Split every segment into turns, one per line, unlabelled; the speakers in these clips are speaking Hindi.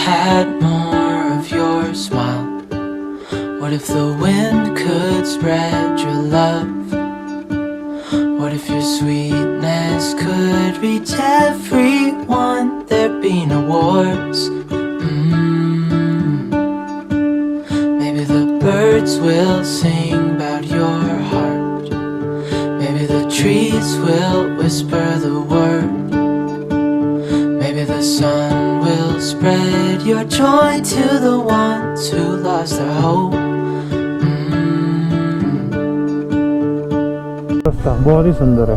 had more of your smile? What if the wind could spread your love? What if your sweetness could reach everyone? There'd be no wars. Maybe the birds will sing about your heart. Maybe the trees will whisper the word. Maybe the sun will spread your joy to the ones who lost their hope.
रास्ता बहुत ही सुंदर है,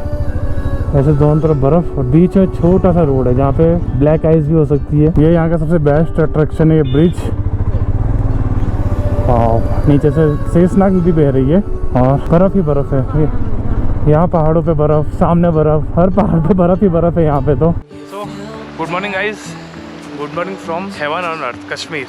ऐसे दोनों तरफ बर्फ और बीच में छोटा सा रोड है जहाँ पे ब्लैक आइस भी हो सकती है। ये यहाँ का सबसे बेस्ट अट्रैक्शन है, ये ब्रिज। और नीचे से शेषनाग नदी बह रही है और बर्फ ही बर्फ है। यहाँ पहाड़ों पे बर्फ, सामने बर्फ, हर पहाड़ पे बर्फ ही बर्फ है यहाँ पे। तो
good morning guys, good morning from heaven on earth, Kashmir.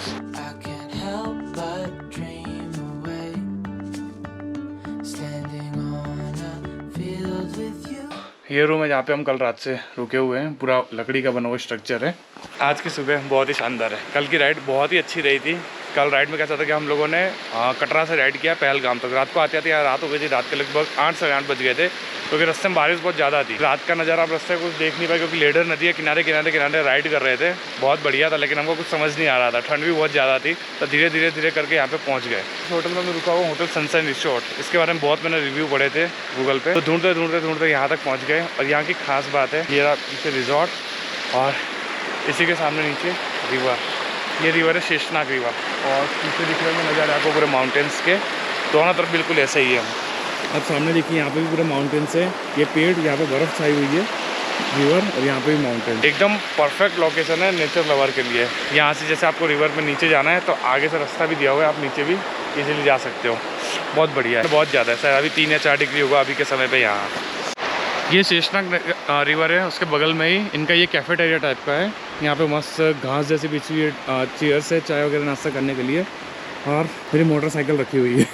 ये रूम है जहाँ पे हम कल रात से रुके हुए हैं। पूरा लकड़ी का बना हुआ स्ट्रक्चर है। आज की सुबह बहुत ही शानदार है। कल की राइड बहुत ही अच्छी रही थी। कल राइड में कैसा था कि हम लोगों ने कटरा से राइड किया पहलगाम तक। रात को आते आते रात हो गई थी, रात के लगभग 8 साढ़े 8 बज गए थे क्योंकि रास्ते में बारिश बहुत ज़्यादा थी। रात का नज़ारा आप रास्ते कुछ देख नहीं पाए क्योंकि लेडर नदी है, किनारे किनारे किनारे राइड कर रहे थे। बहुत बढ़िया था, लेकिन हमको कुछ समझ नहीं आ रहा था, ठंड भी बहुत ज़्यादा थी। तो धीरे धीरे करके यहाँ पे पहुँच गए। होटल में मैं रुका हुआ, होटल सनशाइन रिसोर्ट। इसके बारे में बहुत मैंने रिव्यू पढ़े थे गूगल पे। तो ढूंढते यहाँ तक पहुँच गए। और यहाँ की खास बात है, ये पीछे रिजॉर्ट और इसी के सामने नीचे रिवर। ये रिवर है शेषनाग रिवर। और पीछे दिख रहे हैं नज़ारे आपको पूरे माउंटेन्स के दोनों तरफ बिल्कुल ऐसे ही है। अब सामने देखिए यहाँ पे भी पूरे माउंटेन्स है। ये पेड़, यहाँ पे बर्फ़ छाई हुई है, रिवर, और यहाँ पे भी माउंटेन। एकदम परफेक्ट लोकेशन है नेचर लवर के लिए। यहाँ से जैसे आपको रिवर में नीचे जाना है तो आगे से रास्ता भी दिया हुआ है, आप नीचे भी इजीली जा सकते हो। बहुत बढ़िया है, बहुत ज़्यादा है। सर अभी 3 या 4 डिग्री होगा अभी के समय पर यहाँ। ये शेषनाग रिवर है, उसके बगल में ही इनका ये कैफेटेरिया टाइप का है। यहाँ पे मस्त घास जैसी बिछी हुई चेयर्स है चाय वगैरह नाश्ता करने के लिए। और मेरी मोटरसाइकिल रखी हुई है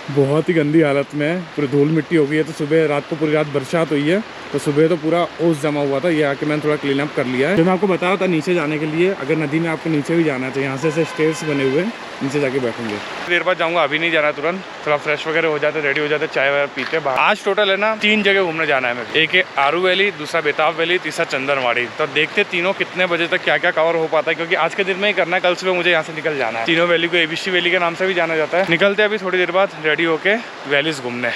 बहुत ही गंदी हालत में है, पूरी धूल मिट्टी हो गई है। तो सुबह रात को पूरी रात बरसात हुई है तो सुबह तो पूरा ओस जमा हुआ था। ये आके मैंने थोड़ा क्लीन अप कर लिया है। जो मैं आपको बता रहा था नीचे जाने के लिए, अगर नदी में आपको नीचे भी जाना है तो यहाँ से ऐसे स्टेयर्स बने हुए हैं, नीचे जाके बैठेंगे। देर बाद जाऊँगा, अभी नहीं जाना, तुरंत थोड़ा फ्रेश वगैरह हो जाते, रेडी हो जाते, चाय वगैरह पीते। आज टोटल है ना 3 जगह घूमने जाना है मेरे। एक है आरू वैली, दूसरा बेताब वैली, तीसरा चंदनवाड़ी। तो देखते तीनों कितने बजे तक क्या क्या कवर हो पाता है, क्योंकि आज के दिन में ही करना है। कल सुबह मुझे यहाँ से निकल जाना है। तीनों वैली को ABC वैली के नाम से भी जाना जाता है। निकलते अभी थोड़ी देर बाद रेडी होके वैलीज घूमने।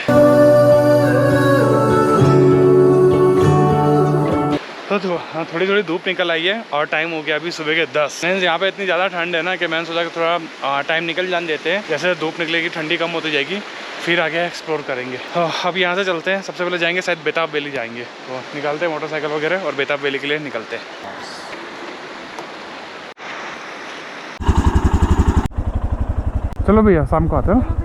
तो हाँ, थोड़ी धूप निकल आई है और टाइम हो गया अभी सुबह के 10। यहाँ पे इतनी ज़्यादा ठंड है ना कि मैंने सोचा कि थोड़ा टाइम निकल जाने देते हैं। जैसे धूप निकलेगी, ठंडी कम होती जाएगी, फिर आगे एक्सप्लोर करेंगे। तो अब यहाँ से चलते हैं। सबसे पहले जाएंगे शायद बेताब वैली जाएंगे। तो निकालते हैं मोटरसाइकिल वगैरह और बेताब वैली के लिए निकलते हैं।
चलो भैया, शाम को आते हैं।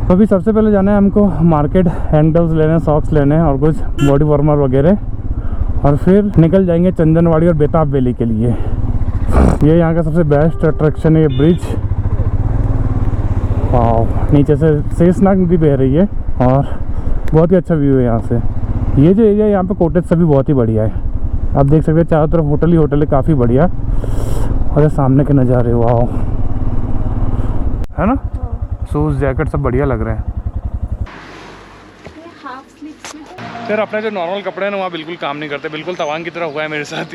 तो अभी सबसे पहले जाना है हमको मार्केट, हैंड ग्लव्स लेने, सॉक्स लेने और कुछ बॉडी वार्मर वगैरह। और फिर निकल जाएंगे चंदनवाड़ी और बेताब वैली के लिए। ये यहाँ का सबसे बेस्ट अट्रैक्शन है, ये ब्रिज। और नीचे से शेषनाग नदी बह रही है और बहुत ही अच्छा व्यू है यहाँ से। ये जो एरिया यहाँ पे कॉटेज से भी बहुत ही बढ़िया है। आप देख सकते हैं चारों तरफ होटल ही होटल है, काफ़ी बढ़िया। और सामने के नज़ारे वाह, है ना। शूज़, जैकेट सब बढ़िया लग रहे हैं।
फिर अपने जो नॉर्मल कपड़े हैं ना वहाँ बिल्कुल काम नहीं करते, बिल्कुल तवांग की तरह हुआ है मेरे साथ।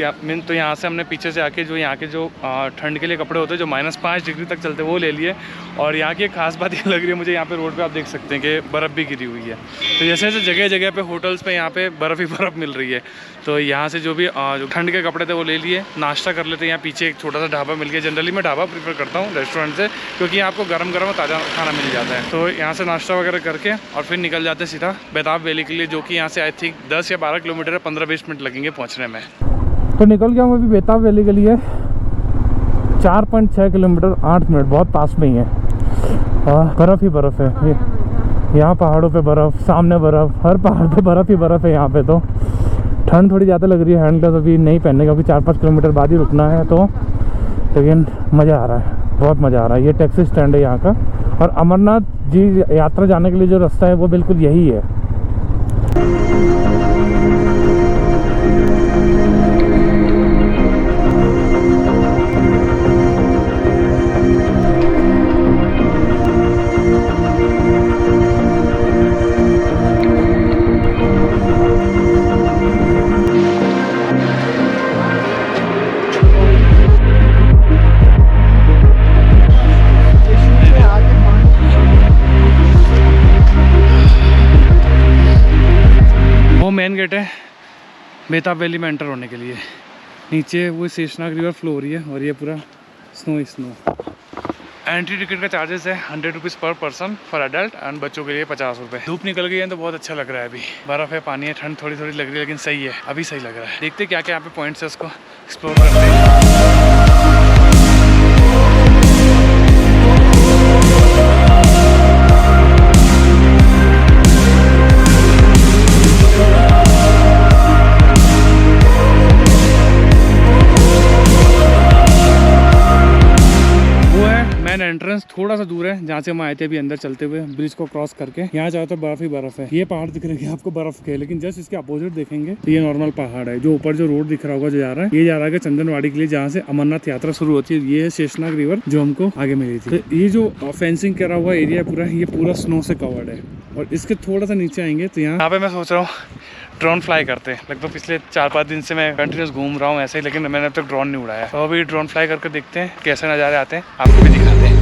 तो यहाँ से हमने पीछे से आके जो यहाँ के जो ठंड के लिए कपड़े होते हैं जो -5 डिग्री तक चलते हैं वो ले लिए। और यहाँ की एक खास बात ये लग रही है मुझे, यहाँ पे रोड पे आप देख सकते हैं कि बर्फ़ भी गिरी हुई है। तो जैसे जैसे जगह जगह पे होटल्स पे यहाँ पे बर्फ़ ही बर्फ़ मिल रही है। तो यहाँ से जो भी जो ठंड के कपड़े थे वो ले लिए, नाश्ता कर लेते हैं। यहाँ पीछे एक छोटा सा ढाबा मिल गया। जनरली मैं ढाबा प्रीफर करता हूँ रेस्टोरेंट से, क्योंकि यहाँ आपको गर्म गर्म ताज़ा खाना मिल जाता है। तो यहाँ से नाश्ता वगैरह करके और फिर निकल जाते हैं सीधा बेताब वैली के लिए, जो कि यहाँ से आई थिंक 10 या 12 किलोमीटर है। 15-20 मिनट लगेंगे पहुँचने में।
तो निकल गया हूँ अभी बेताब वैली के लिए। 4.6 किलोमीटर 8 मिनट, बहुत पास में ही है। बर्फ़ ही बर्फ़ है। यहाँ पहाड़ों पे बर्फ़, सामने बर्फ़, हर पहाड़ पे बर्फ़ ही बर्फ़ है यहाँ पे। तो ठंड थोड़ी ज़्यादा लग रही है। हैंड ग्लव्स अभी नहीं पहनने का, अभी 4-5 किलोमीटर बाद ही रुकना है। तो लेकिन मज़ा आ रहा है, बहुत मज़ा आ रहा है। ये टैक्सी स्टैंड है यहाँ का। और अमरनाथ जी यात्रा जाने के लिए जो रास्ता है वो बिल्कुल यही है।
बेताब वैली में एंटर होने के लिए। नीचे वो शेषनाग रिवर फ्लो हो रही है और ये पूरा स्नो ही स्नो। एंट्री टिकट का चार्जेस है 100 रुपीज़ पर पर्सन फॉर एडल्ट एंड बच्चों के लिए 50 रुपये। धूप निकल गई है तो बहुत अच्छा लग रहा है। अभी बर्फ़ है, पानी है, ठंड थोड़ी थोड़ी लग रही है लेकिन सही है, अभी सही लग रहा है। देखते क्या क्या यहाँ पे पॉइंट्स है, उसको एक्सप्लोर करते हैं। एंट्रेंस थोड़ा सा दूर है जहाँ से हम आए थे अभी अंदर चलते हुए ब्रिज को क्रॉस करके। यहाँ जाओ तो बर्फ ही बर्फ है। ये पहाड़ दिख रहे हैं आपको बर्फ के, लेकिन जस्ट इसके अपोजिट देखेंगे तो ये नॉर्मल पहाड़ है। जो ऊपर जो रोड दिख रहा होगा जो जा रहा है, ये जा रहा है चंदनवाड़ी के लिए, जहाँ से अमरनाथ यात्रा शुरू होती है। ये है शेषनाग रिवर जो हमको आगे मिली थी। तो ये जो फेंसिंग करा हुआ एरिया पूरा, ये पूरा स्नो से कवर्ड है। और इसके थोड़ा सा नीचे आएंगे तो यहाँ पे मैं सोच रहा हूँ ड्रोन फ्लाई करते हैं। लगभग पिछले 4-5 दिन से मैं कंटिन्यूस घूम रहा हूँ ऐसे ही, लेकिन मैंने अब तक ड्रोन नहीं उड़ाया। तो अभी ड्रोन फ्लाई करके देखते हैं कैसे नज़ारे आते हैं, आपको भी दिखाते हैं।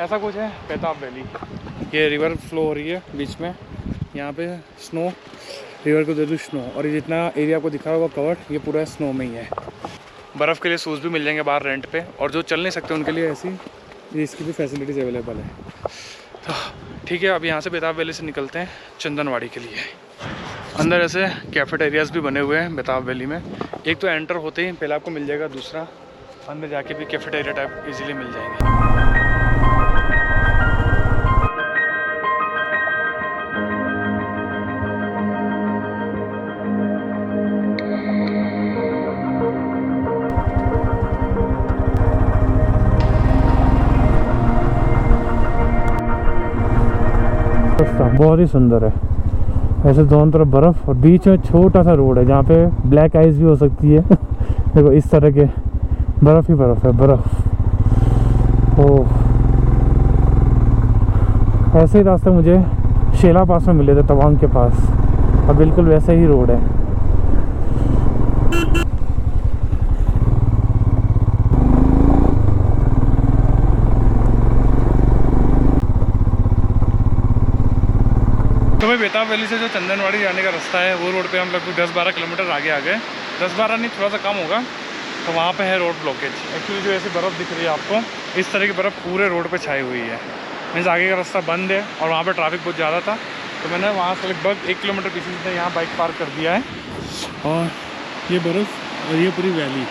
ऐसा कुछ है बेताब वैली। ये रिवर फ्लो हो रही है बीच में, यहाँ पे स्नो, रिवर को दे दो स्नो, और ये जितना एरिया आपको दिखा होगा कवर्ड, ये पूरा स्नो में ही है। बर्फ़ के लिए शूज़ भी मिल जाएंगे बाहर रेंट पे, और जो चल नहीं सकते उनके लिए ऐसी ये इसकी भी फैसिलिटीज़ अवेलेबल है। तो ठीक है, अब यहाँ से बेताब वैली से निकलते हैं चंदनवाड़ी के लिए। अंदर ऐसे कैफेटेरियाज़ भी बने हुए हैं बेताब वैली में। एक तो एंटर होते ही पहले आपको मिल जाएगा, दूसरा अंदर जाके भी कैफेटेरिया टाइप ईजिली मिल जाएंगे।
बहुत ही सुंदर है। ऐसे दोनों तरफ बर्फ़ और बीच में छोटा सा रोड है जहाँ पे ब्लैक आइस भी हो सकती है। देखो इस तरह के बर्फ़ ही बर्फ़ है, बर्फ़। ओह, ऐसे ही रास्ते मुझे शेला पास में मिले थे तवांग के पास, और बिल्कुल वैसे ही रोड है।
तो भाई बेताब वैली से जो चंदनवाड़ी जाने का रास्ता है, वो रोड पे हम लगभग 10-12 किलोमीटर आगे आ गए। 10-12 नहीं, थोड़ा सा कम होगा। तो वहाँ पे है रोड ब्लॉकेज। एक्चुअली जो ऐसी बर्फ़ दिख रही है आपको, इस तरह की बर्फ़ पूरे रोड पे छाई हुई है। मीन्स आगे का रास्ता बंद है और वहाँ पे ट्रैफिक बहुत ज़्यादा था, तो मैंने वहाँ से लगभग 1 किलोमीटर पीछे से यहाँ बाइक पार्क कर दिया है। और ये बर्फ़ और ये पूरी वैली,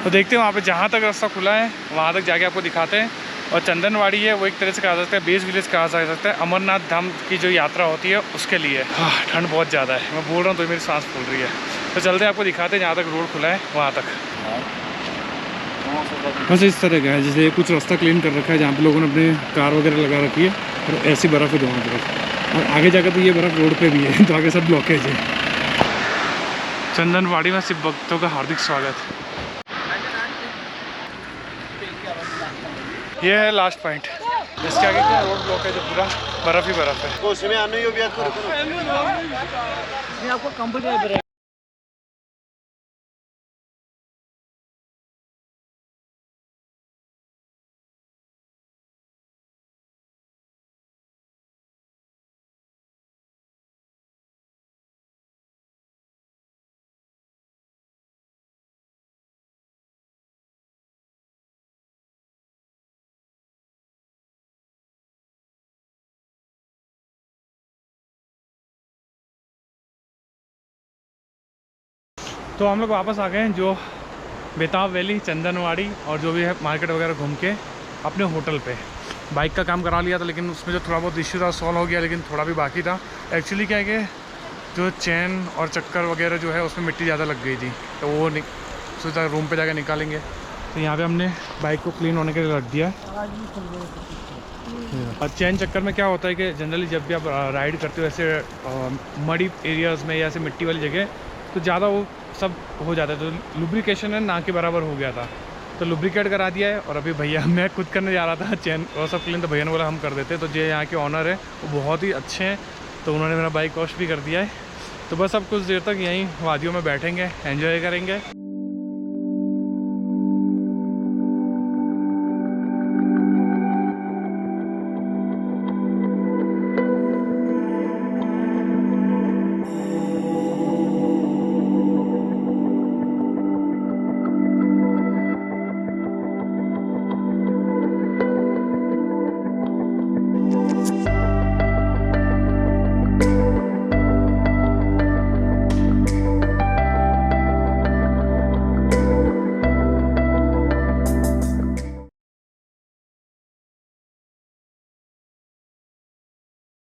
तो देखते हैं वहाँ पे जहाँ तक रास्ता खुला है वहाँ तक जाके आपको दिखाते हैं। और चंदनवाड़ी है वो एक तरह से कहा जाता है बेस विलेज कहा जा सकता है। अमरनाथ धाम की जो यात्रा होती है उसके लिए। ठंड बहुत ज़्यादा है, मैं बोल रहा हूँ तो मेरी सांस फूल रही है। तो चलते हैं, आपको दिखाते हैं जहाँ तक रोड खुला है वहाँ तक। बस इस तरह का है, जैसे कुछ रास्ता क्लीन कर रखा है जहाँ पे लोगों ने अपने कार वगैरह लगा रखी है, और ऐसी बर्फ़ है दोनों तरफ। और आगे जाकर तो ये बर्फ़ रोड पे भी है, तो आगे सब ब्लॉकेज है। चंदनवाड़ी में सिर्फ भक्तों का हार्दिक स्वागत। ये है लास्ट पॉइंट, इसके आगे क्या रोड ब्लॉक है, जो पूरा बर्फ़ ही बर्फ़ है। तो हम लोग वापस आ गए हैं जो बेताब वैली, चंदनवाड़ी और जो भी है मार्केट वगैरह घूम के अपने होटल पे। बाइक का काम करा लिया था, लेकिन उसमें जो थोड़ा बहुत इश्यू था सॉल्व हो गया, लेकिन थोड़ा भी बाकी था। एक्चुअली क्या है कि जो चेन और चक्कर वगैरह जो है उसमें मिट्टी ज़्यादा लग गई थी, तो वो सोचा रूम पे जाके निकालेंगे। तो यहाँ पे हमने बाइक को क्लीन होने के लिए रख दिया। और चेन चक्कर में क्या होता है कि जनरली जब भी आप राइड करते हो ऐसे मडी एरियाज़ में या ऐसे मिट्टी वाली जगह, तो ज़्यादा वो सब हो जाता है, तो लुब्रिकेशन है ना के बराबर हो गया था, तो लुब्रिकेट करा दिया है। और अभी भैया, मैं खुद करने जा रहा था चेन और सब क्लीन, तो भैया ने बोला हम कर देते, तो जो यहाँ के ऑनर है वो बहुत ही अच्छे हैं, तो उन्होंने मेरा बाइक वॉश भी कर दिया है। तो बस अब कुछ देर तक यहीं वादियों में बैठेंगे, एंजॉय करेंगे।